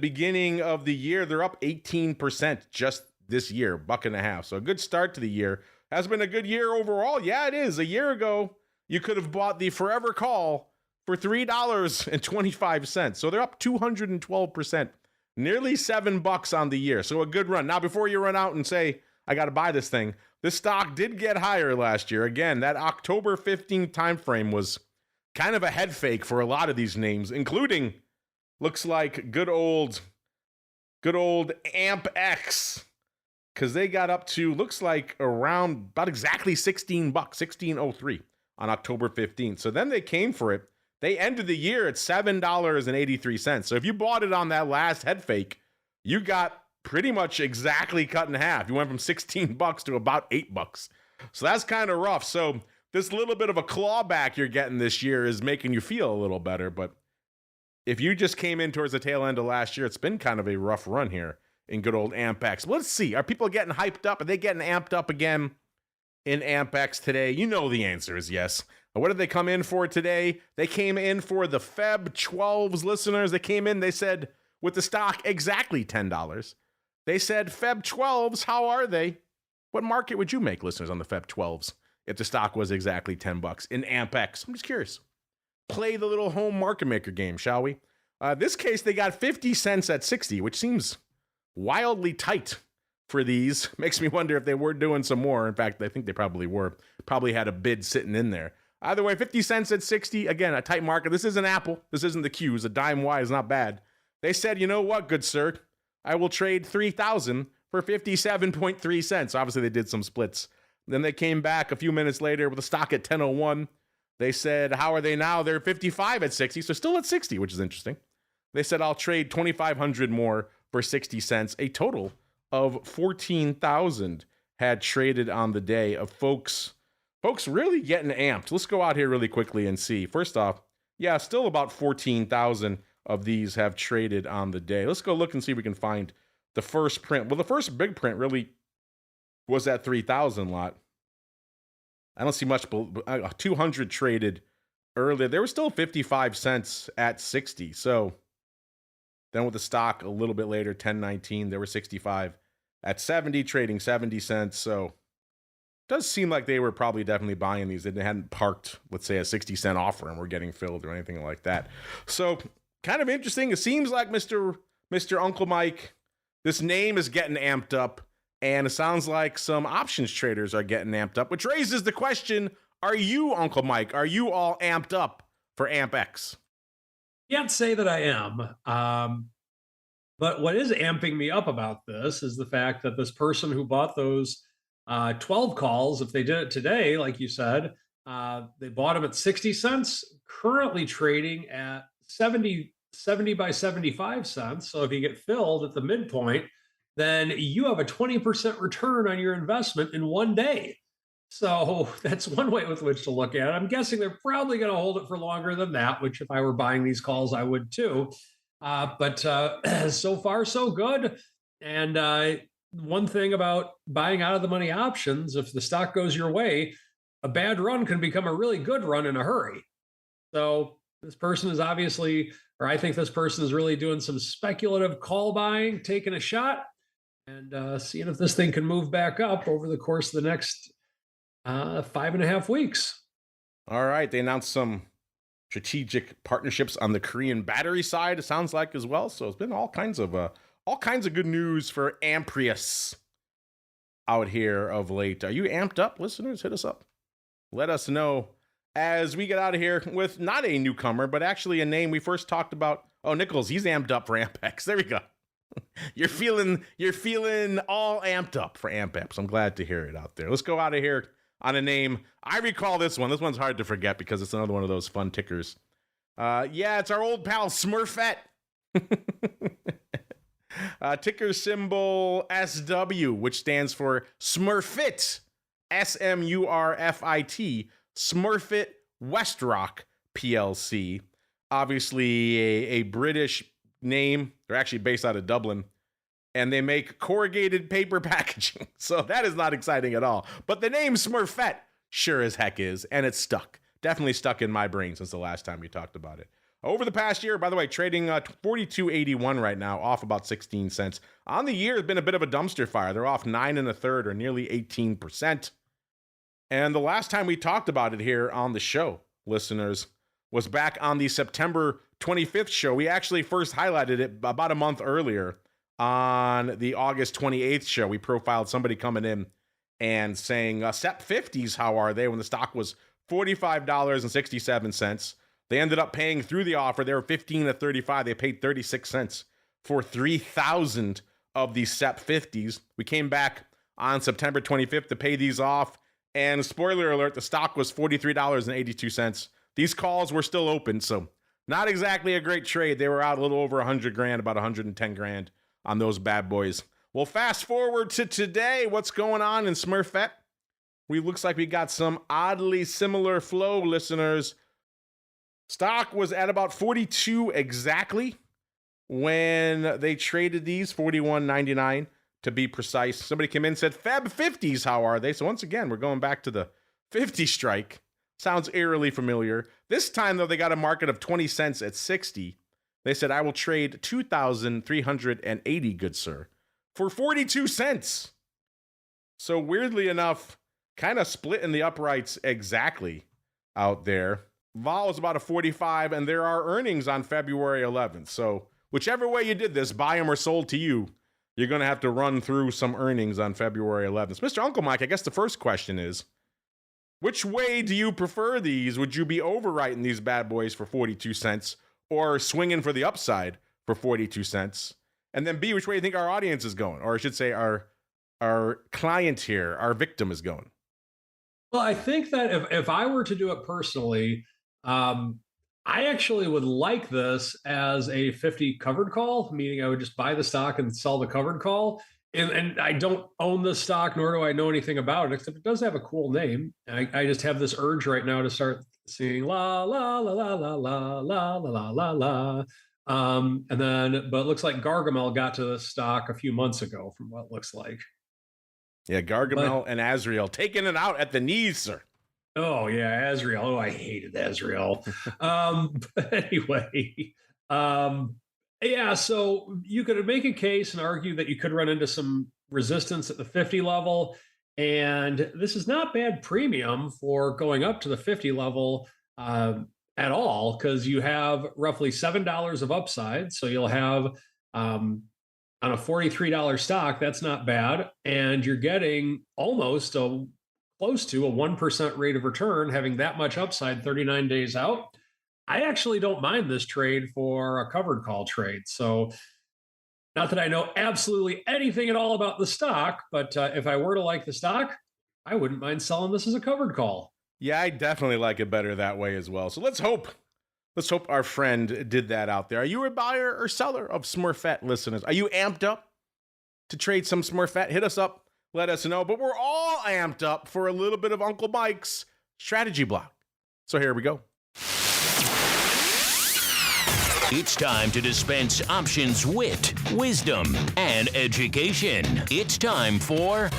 beginning of the year. They're up 18% just this year, $1.50. So a good start to the year. Has been a good year overall. Yeah, it is. A year ago, you could have bought the Forever Call for $3.25. So they're up 212%, nearly $7 on the year. So a good run. Now, before you run out and say, I got to buy this thing, this stock did get higher last year. Again, that October 15th timeframe was kind of a head fake for a lot of these names, including, looks like good old AmpX, because they got up to, looks like around about exactly $16, 16.03 on October 15th. So then they came for it. They ended the year at $7.83. So if you bought it on that last head fake, you got pretty much exactly cut in half. You went from $16 to about $8. So that's kind of rough. So this little bit of a clawback you're getting this year is making you feel a little better. But if you just came in towards the tail end of last year, it's been kind of a rough run here in good old AMPX. Let's see. Are people getting hyped up? Are they getting amped up again in AMPX today? You know the answer is yes. What did they come in for today? They came in for the Feb 12s, listeners. They came in, they said, with the stock exactly $10. They said, Feb 12s, how are they? What market would you make, listeners, on the Feb 12s if the stock was exactly $10 in AMPX? I'm just curious. Play the little home market maker game, shall we? This case, they got 50 cents at 60, which seems wildly tight for these. Makes me wonder if they were doing some more. In fact, I think they probably were. Probably had a bid sitting in there. Either way, 50 cents at 60. Again, a tight market. This isn't Apple. This isn't the Qs. A dime wide is not bad. They said, you know what, good sir? I will trade 3,000 for 57.3 cents. Obviously, they did some splits. Then they came back a few minutes later with a stock at 10.01. They said, how are they now? They're 55 at 60, so still at 60, which is interesting. They said, I'll trade 2,500 more for 60 cents. A total of 14,000 had traded on the day of folks really getting amped. Let's go out here really quickly and see. First off, yeah, still about 14,000 of these have traded on the day. Let's go look and see if we can find the first print. Well, the first big print really was that 3,000 lot. I don't see much, 200 traded earlier. There was still 55 cents at 60. So then with the stock a little bit later, 10.19, there were 65 at 70, trading 70 cents. So it does seem like they were probably definitely buying these. They hadn't parked, let's say, a 60-cent offer and were getting filled or anything like that. So kind of interesting. It seems like Mr. Uncle Mike, this name is getting amped up. And it sounds like some options traders are getting amped up, which raises the question, are you, Uncle Mike, are you all amped up for AmpX? Can't say that I am. But what is amping me up about this is the fact that this person who bought those 12 calls, if they did it today, like you said, they bought them at 60 cents, currently trading at 70 by 75 cents. So if you get filled at the midpoint, then you have a 20% return on your investment in one day. So that's one way with which to look at it. I'm guessing they're probably going to hold it for longer than that, which if I were buying these calls, I would too. But so far, so good. And one thing about buying out of the money options, if the stock goes your way, a bad run can become a really good run in a hurry. So this person is obviously, or I think this person is really doing some speculative call buying, taking a shot, and seeing if this thing can move back up over the course of the next 5.5 weeks. All right. They announced some strategic partnerships on the Korean battery side, it sounds like, as well. So it's been all kinds of good news for Amprius out here of late. Are you amped up, listeners? Hit us up. Let us know as we get out of here with not a newcomer, but actually a name we first talked about. Oh, Nichols, he's amped up for AMPX. There we go. You're feeling all amped up for AMPX. I'm glad to hear it out there. Let's go out of here on a name. I recall this one. This one's hard to forget because it's another one of those fun tickers. Yeah, it's our old pal Smurfette. Ticker symbol SW, which stands for Smurfit, SMURFIT, Smurfit WestRock PLC. Obviously a British name. They're actually based out of Dublin, and they make corrugated paper packaging. So that is not exciting at all. But the name Smurfette sure as heck is, and it's stuck. Definitely stuck in my brain since the last time we talked about it. Over the past year, by the way, trading 42.81 right now, off about 16 cents. On the year, it's been a bit of a dumpster fire. They're off 9 1/3 or nearly 18%. And the last time we talked about it here on the show, listeners, was back on the September 25th show. We actually first highlighted it about a month earlier on the August 28th show. We profiled somebody coming in and saying, SEP 50s, how are they? When the stock was $45.67. They ended up paying through the offer. They were 15 to 35. They paid 36 cents for 3,000 of these SEP 50s. We came back on September 25th to pay these off. And spoiler alert, the stock was $43.82. These calls were still open, so not exactly a great trade. They were out a little over 100 grand, about 110 grand on those bad boys. Well, fast forward to today. What's going on in Smurfette? Looks like we got some oddly similar flow, listeners. Stock was at about 42 exactly when they traded these, 41.99 to be precise. Somebody came in and said, Feb 50s, how are they? So once again, we're going back to the 50 strike. Sounds eerily familiar. This time, though, they got a market of 20 cents at 60. They said, I will trade 2,380, good sir, for 42 cents. So weirdly enough, kind of split in the uprights exactly out there. Vol is about a 45, and there are earnings on February 11th. So whichever way you did this, buy them or sold to you, you're going to have to run through some earnings on February 11th. So Mr. Uncle Mike, I guess the first question is, which way do you prefer these? Would you be overwriting these bad boys for 42 cents or swinging for the upside for 42 cents? And then B, which way do you think our audience is going? Or I should say our client here, our victim is going. Well, I think that if I were to do it personally, I actually would like this as a 50 covered call, meaning I would just buy the stock and sell the covered call. And I don't own this stock, nor do I know anything about it, except it does have a cool name. I just have this urge right now to start singing la la la la la la la la la la. But it looks like Gargamel got to the stock a few months ago, from what it looks like. Yeah, Gargamel and Azrael taking it out at the knees, sir. Oh yeah, Azrael. Oh, I hated Azrael. But anyway, yeah. So you could make a case and argue that you could run into some resistance at the 50 level, and this is not bad premium for going up to the 50 level at all, because you have roughly $7 of upside. So you'll have on a $43 stock, that's not bad, and you're getting almost close to a 1% rate of return, having that much upside 39 days out. I actually don't mind this trade for a covered call trade. So not that I know absolutely anything at all about the stock, but if I were to like the stock, I wouldn't mind selling this as a covered call. Yeah, I definitely like it better that way as well. So let's hope our friend did that out there. Are you a buyer or seller of Smurfette, listeners? Are you amped up to trade some Smurfette? Hit us up. let us know. But we're all amped up for a little bit of Uncle Mike's strategy block. So here we go. It's time to dispense options wit, wisdom, and education. It's time for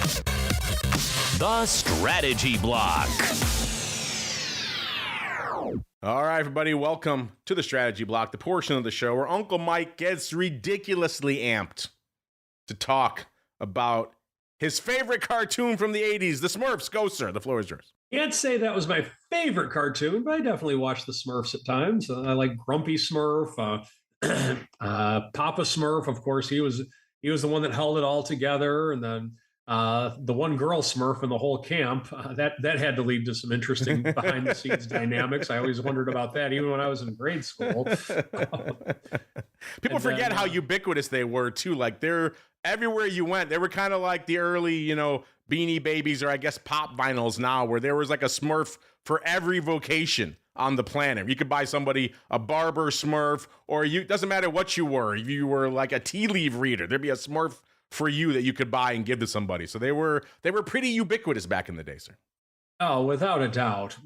the Strategy Block. All right, everybody, welcome to the Strategy Block, the portion of the show where Uncle Mike gets ridiculously amped to talk about his favorite cartoon from the 80s, the Smurfs. Go, sir. The floor is yours. Can't say that was my favorite cartoon, but I definitely watched the Smurfs at times. I like Grumpy Smurf, Papa Smurf. Of course, he was the one that held it all together, and then the one girl Smurf in the whole camp. That had to lead to some interesting behind the scenes dynamics. I always wondered about that, even when I was in grade school. People forget how ubiquitous they were too. Like they're everywhere you went. They were kind of like the early, Beanie Babies, or I guess pop vinyls now, where there was like a Smurf for every vocation on the planet. You could buy somebody a barber Smurf, or doesn't matter what you were. If you were like a tea leaf reader, there'd be a Smurf for you that you could buy and give to somebody. So they were pretty ubiquitous back in the day, sir. Oh, without a doubt.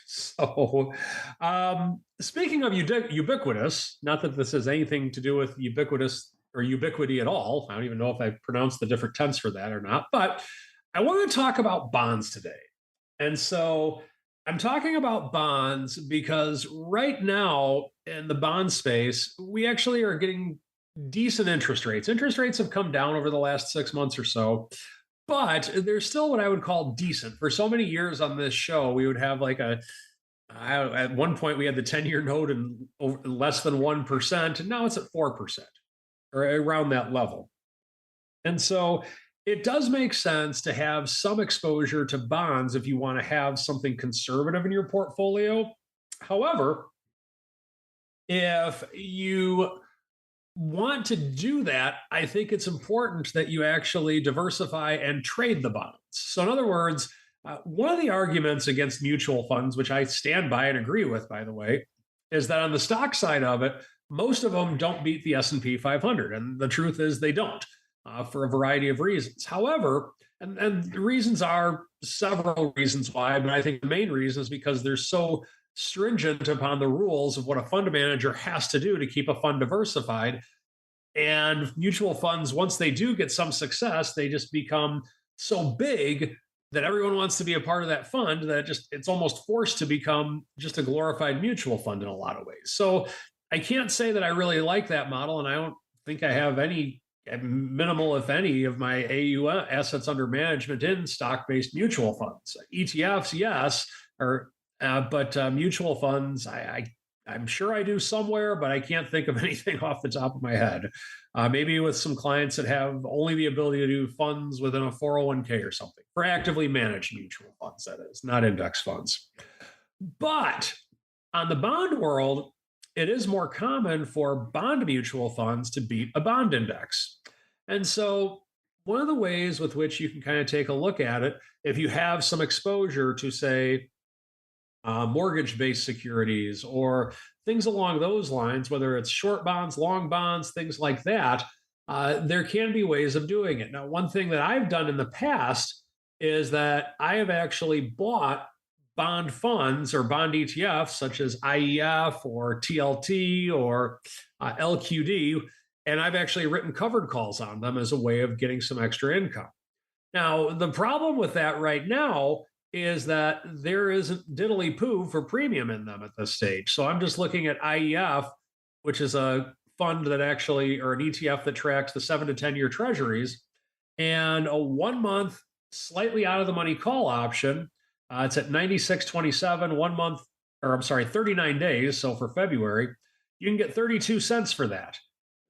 So, speaking of ubiquitous, not that this has anything to do with ubiquitous or ubiquity at all. I don't even know if I pronounced the different tense for that or not, but I want to talk about bonds today. And so I'm talking about bonds because right now in the bond space, we actually are getting decent interest rates. Interest rates have come down over the last 6 months or so, but they're still what I would call decent. For so many years on this show, we would have like at one point we had the 10-year note and less than 1%, and now it's at 4%. Or around that level. And so it does make sense to have some exposure to bonds if you want to have something conservative in your portfolio. However, if you want to do that, I think it's important that you actually diversify and trade the bonds. So in other words, one of the arguments against mutual funds, which I stand by and agree with, by the way, is that on the stock side of it, most of them don't beat the S&P 500. And the truth is they don't for a variety of reasons. However, and the reasons are several reasons why, but I think the main reason is because they're so stringent upon the rules of what a fund manager has to do to keep a fund diversified. And mutual funds, once they do get some success, they just become so big that everyone wants to be a part of that fund that it's almost forced to become just a glorified mutual fund in a lot of ways. So I can't say that I really like that model, and I don't think I have any minimal, if any, of my AUM assets under management in stock-based mutual funds. ETFs, yes, but mutual funds, I'm sure I do somewhere, but I can't think of anything off the top of my head. Maybe with some clients that have only the ability to do funds within a 401k or something, for actively managed mutual funds, that is, not index funds. But on the bond world, it is more common for bond mutual funds to beat a bond index. And so one of the ways with which you can kind of take a look at it, if you have some exposure to, say, mortgage-based securities or things along those lines, whether it's short bonds, long bonds, things like that, there can be ways of doing it. Now, one thing that I've done in the past is that I have actually bought bond funds or bond ETFs such as IEF or TLT or LQD, and I've actually written covered calls on them as a way of getting some extra income. Now, the problem with that right now is that there isn't diddly poo for premium in them at this stage. So I'm just looking at IEF, which is a fund that actually, or an ETF that tracks the 7 to 10 year treasuries, and a 1 month, slightly out of the money call option. It's at 96.27, 1 month, or I'm sorry, 39 days. So for February, you can get 32 cents for that.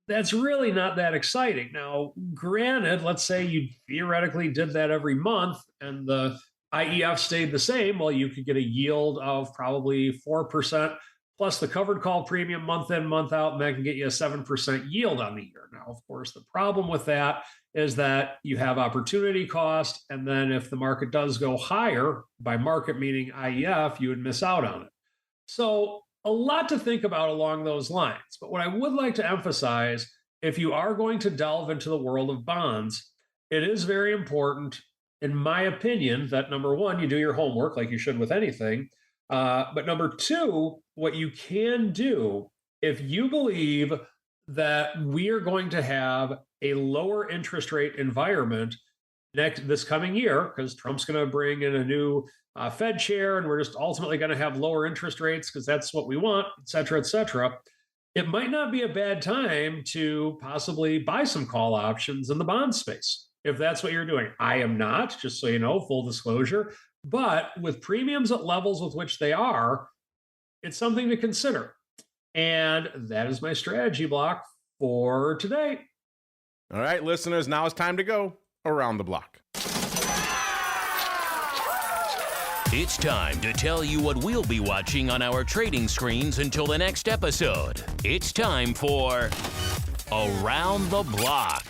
That's really not that exciting. Now, granted, let's say you theoretically did that every month and the IEF stayed the same. Well, you could get a yield of probably 4% plus the covered call premium month in, month out, and that can get you a 7% yield on the year. Now, of course, the problem with that is that you have opportunity cost. And then if the market does go higher, by market meaning IEF, you would miss out on it. So a lot to think about along those lines. But what I would like to emphasize, if you are going to delve into the world of bonds, It is very important, in my opinion, that number one, you do your homework like you should with anything. But number two, what you can do if you believe that we are going to have a lower interest rate environment this coming year, because Trump's going to bring in a new Fed chair, and we're just ultimately going to have lower interest rates because that's what we want, et cetera, et cetera. It might not be a bad time to possibly buy some call options in the bond space if that's what you're doing. I am not, just so you know, full disclosure. But with premiums at levels with which they are, it's something to consider. And that is my strategy block for today. All right, listeners, now it's time to go around the block. It's time to tell you what we'll be watching on our trading screens until the next episode. It's time for Around the Block.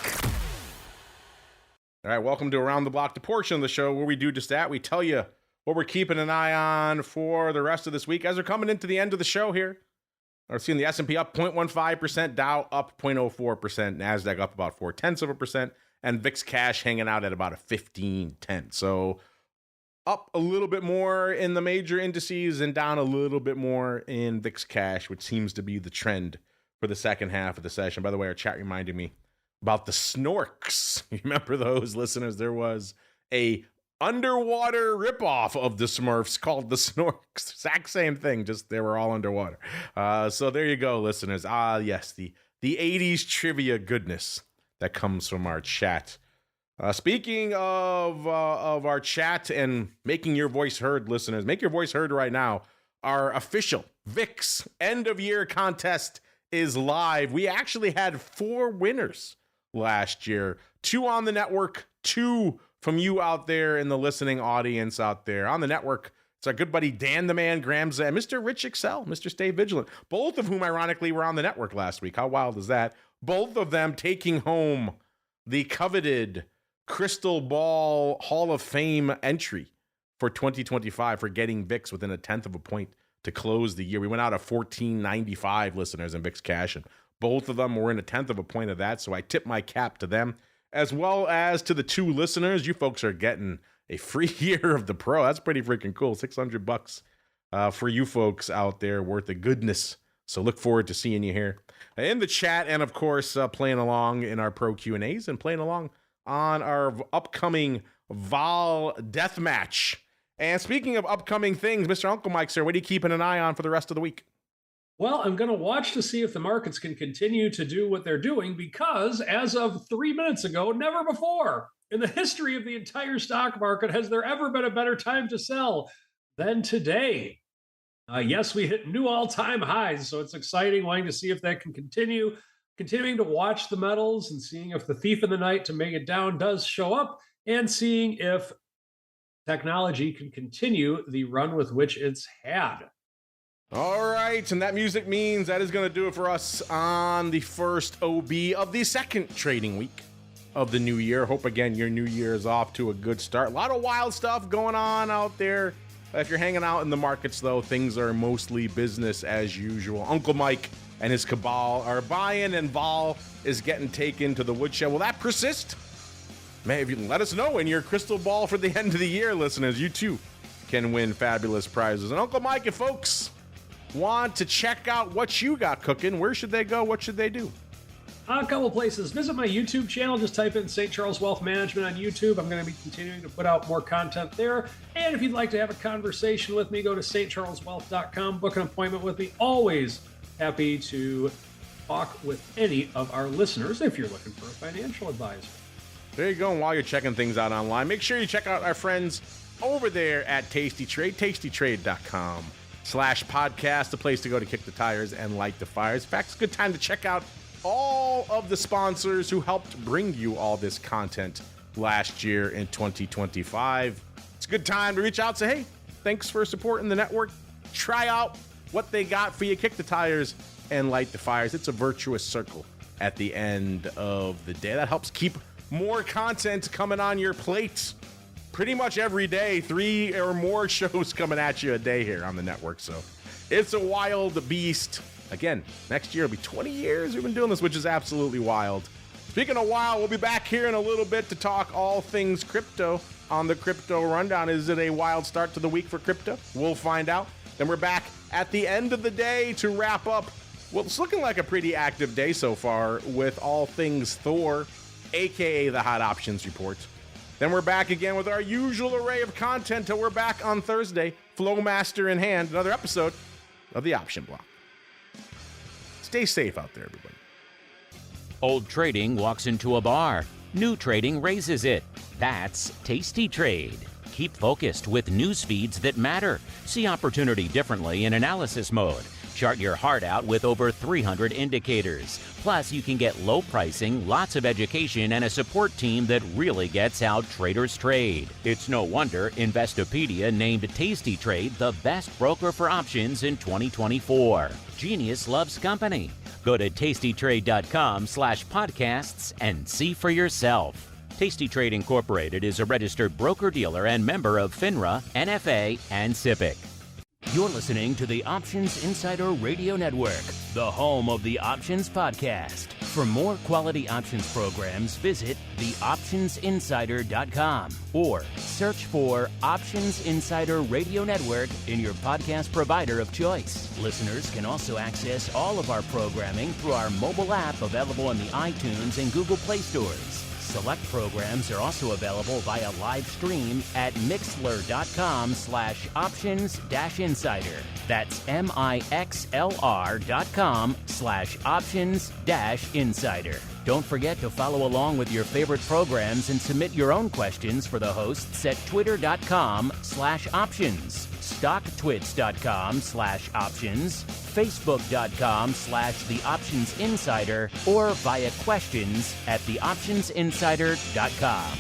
All right, welcome to Around the Block, the portion of the show where we do just that. We tell you what we're keeping an eye on for the rest of this week. As we're coming into the end of the show here, we're seeing the S&P up 0.15%, Dow up 0.04%, NASDAQ up about 0.4%, and VIX cash hanging out at about a 15.10. So up a little bit more in the major indices and down a little bit more in VIX cash, which seems to be the trend for the second half of the session. By the way, our chat reminded me about the snorks. You remember those, listeners? There was a underwater ripoff of the Smurfs called the Snorks. Exact same thing, just they were all underwater. So there you go, listeners. Yes, the 80s trivia goodness that comes from our chat. Speaking of our chat and making your voice heard, listeners, make your voice heard right now. Our official VIX end of year contest is live. We actually had 4 winners last year, 2 on the network, 2 from you out there in the listening audience out there. On the network, it's our good buddy Dan the Man Gramza and Mr. Rich Excel, Mr. Stay Vigilant, both of whom ironically were on the network last week. How wild is that? Both of them taking home the coveted Crystal Ball Hall of Fame entry for 2025 for getting VIX within a tenth of a point to close the year. We went out of 1495 listeners in VIX cash, and both of them were in a tenth of a point of that. So I tip my cap to them, as well as to the 2 listeners. You folks are getting a free year of the Pro. That's pretty freaking cool. $600 for you folks out there, worth of goodness. So look forward to seeing you here in the chat, and of course playing along in our Pro Q&As and playing along on our upcoming Vol Deathmatch. And speaking of upcoming things, Mr. Uncle Mike, sir, what are you keeping an eye on for the rest of the week? Well, I'm going to watch to see if the markets can continue to do what they're doing, because as of 3 minutes ago, never before in the history of the entire stock market has there ever been a better time to sell than today. Yes, we hit new all-time highs, so it's exciting, wanting to see if that can continue. Continuing to watch the metals and seeing if the thief in the night to make it down does show up, and seeing if technology can continue the run with which it's had. All right, and that music means that is going to do it for us on the first OB of the second trading week of the new year. Hope, again, your new year is off to a good start. A lot of wild stuff going on out there. If you're hanging out in the markets, though, things are mostly business as usual. Uncle Mike and his cabal are buying, and Vol is getting taken to the woodshed. Will that persist? Maybe let us know in your crystal ball for the end of the year, listeners. You, too, can win fabulous prizes. And Uncle Mike, if folks want to check out what you got cooking, where should they go? What should they do? A couple places. Visit my YouTube channel. Just type in St. Charles Wealth Management on YouTube. I'm going to be continuing to put out more content there. And if you'd like to have a conversation with me, go to stcharleswealth.com. Book an appointment with me. Always happy to talk with any of our listeners if you're looking for a financial advisor. There you go. And while you're checking things out online, make sure you check out our friends over there at Tasty Trade, tastytrade.com/podcast, the place to go to kick the tires and light the fires. In fact, it's a good time to check out all of the sponsors who helped bring you all this content last year in 2025. It's a good time to reach out and say, hey, thanks for supporting the network. Try out what they got for you. Kick the tires and light the fires. It's a virtuous circle at the end of the day. That helps keep more content coming on your plate pretty much every day. 3 or more shows coming at you a day here on the network. So it's a wild beast. Again, next year will be 20 years we've been doing this, which is absolutely wild Speaking of wild, we'll be back here in a little bit to talk all things crypto on the Crypto Rundown. Is it a wild start to the week for crypto? We'll find out. Then we're back at the end of the day to wrap up. Well, it's looking like a pretty active day so far with all things Thor, aka the Hot Options Report. Then we're back again with our usual array of content till we're back on Thursday, Flowmaster in hand, another episode of the Option Block. Stay safe out there, everybody. Old trading walks into a bar. New trading raises it. That's Tasty Trade. Keep focused with news feeds that matter. See opportunity differently in analysis mode. Chart your heart out with over 300 indicators. Plus, you can get low pricing, lots of education, and a support team that really gets how traders trade. It's no wonder Investopedia named Tasty Trade the best broker for options in 2024. Genius loves company. Go to tastytrade.com/podcasts and see for yourself. Tasty Trade Incorporated is a registered broker-dealer and member of FINRA, NFA, and SIPC. You're listening to the Options Insider Radio Network, the home of the Options Podcast. For more quality options programs, visit theoptionsinsider.com or search for Options Insider Radio Network in your podcast provider of choice. Listeners can also access all of our programming through our mobile app available in the iTunes and Google Play stores. Select programs are also available via live stream at mixlr.com/options-insider. That's mixlr.com/options-insider. Don't forget to follow along with your favorite programs and submit your own questions for the hosts at twitter.com/options, stocktwits.com/options, facebook.com/theoptionsinsider, or via questions@theoptionsinsider.com.